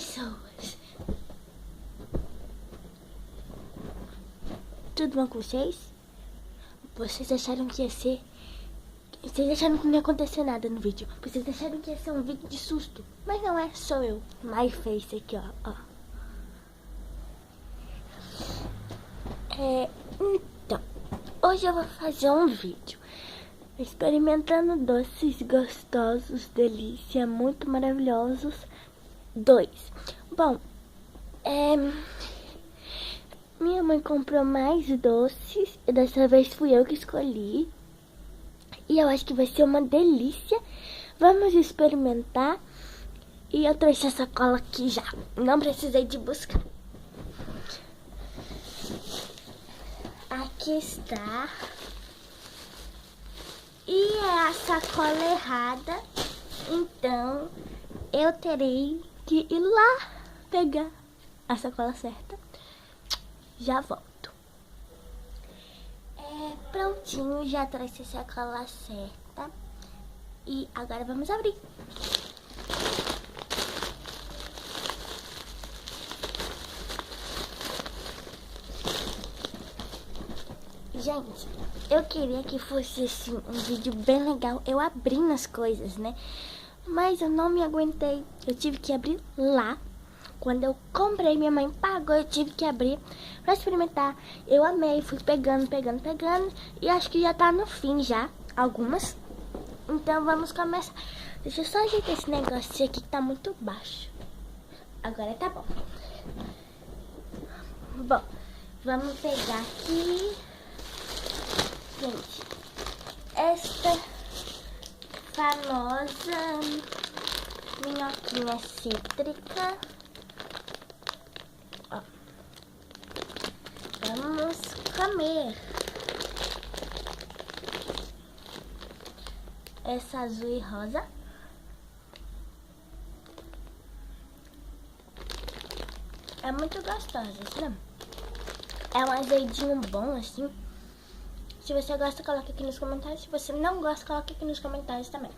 pessoas! Tudo bom com vocês? Vocês acharam que ia ser... Vocês acharam que não ia acontecer nada no vídeo. Vocês acharam que ia ser um vídeo de susto. Mas não é, sou eu. My face aqui, ó. Então, hoje eu vou fazer um vídeo experimentando doces gostosos, delícia, muito maravilhosos. 2. Bom, minha mãe comprou mais doces e dessa vez fui eu que escolhi. E eu acho que vai ser uma delícia. Vamos experimentar. E eu trouxe a sacola aqui já. Não precisei de buscar. Aqui está. E é a sacola errada. Então, eu terei que ir lá pegar a sacola certa. Já volto. Prontinho, já trouxe a sacola certa. E agora vamos abrir. Gente, eu queria que fosse assim um vídeo bem legal, eu abrindo as coisas, né? Mas eu não me aguentei, eu tive que abrir lá. Quando eu comprei, minha mãe pagou, eu tive que abrir pra experimentar. Eu amei, fui pegando. E acho que já tá no fim já, algumas. Então vamos começar. Deixa eu só ajeitar esse negócio aqui que tá muito baixo. Agora tá bom. Bom, vamos pegar aqui. Gente, esta famosa minhoquinha cítrica. Ó. Vamos comer. Essa azul e rosa. É muito gostosa, né? É um azedinho bom, assim. Se você gosta, coloca aqui nos comentários. Se você não gosta, coloca aqui nos comentários também.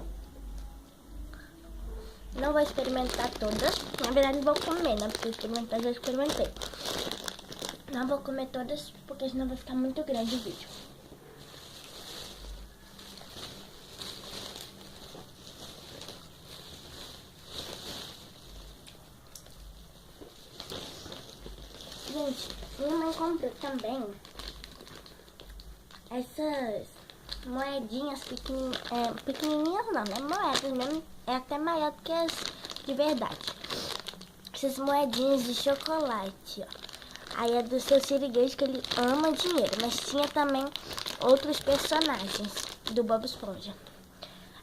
Não vou experimentar todas. Na verdade, vou comer, né? Porque experimentar já experimentei. Não vou comer todas, porque senão vai ficar muito grande o vídeo. Gente, minha mãe comprou também essas moedinhas pequenininhas não, né? Moedas mesmo, é até maior do que as de verdade. Essas moedinhas de chocolate, ó. Aí é do seu Sirigueijo, que ele ama dinheiro, mas tinha também outros personagens do Bob Esponja.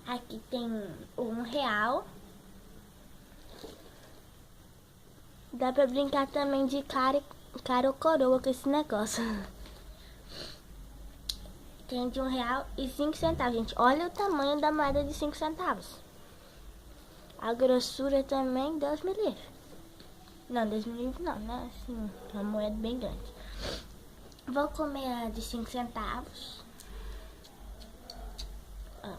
Aqui tem R$1. Dá pra brincar também de cara ou coroa com esse negócio. Tem de R$1,05, gente. Olha o tamanho da moeda de 5 centavos. A grossura também, Deus me livre. Não, Deus me livre não, né? Assim, uma moeda bem grande. Vou comer a de 5 centavos. Ó.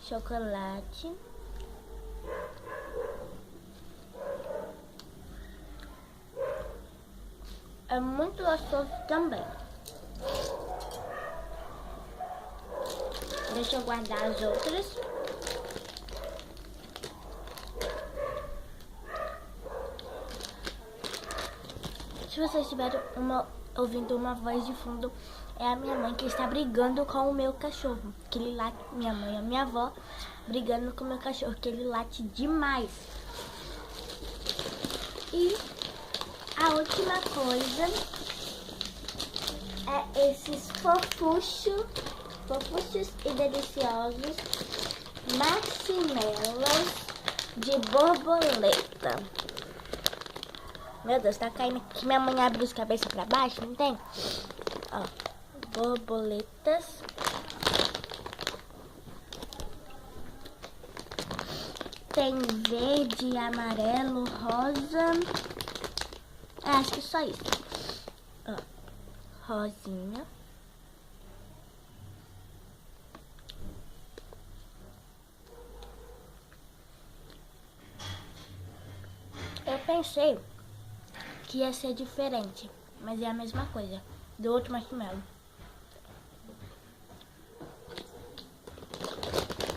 Chocolate. É muito gostoso também. Deixa eu guardar as outras. Se vocês estiverem ouvindo uma voz de fundo, é a minha mãe que está brigando com o meu cachorro. Que ele late, minha mãe e a minha avó brigando com o meu cachorro, que ele late demais. E a última coisa é esses fofuchos e deliciosos marshmallows de borboleta. Meu Deus, tá caindo aqui. Minha mãe abre os cabeças pra baixo, não tem? Ó, borboletas. Tem verde, amarelo, rosa. Acho que só isso. Ó, rosinha. pensei que ia ser diferente, mas é a mesma coisa do outro marshmallow.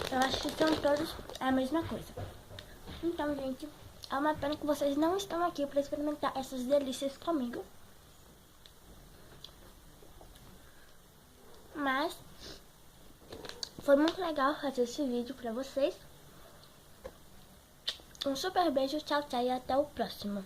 Eu acho que são todos a mesma coisa. Então, gente, é uma pena que vocês não estão aqui para experimentar essas delícias comigo. Mas foi muito legal fazer esse vídeo pra vocês. Um super beijo, tchau, tchau e até o próximo.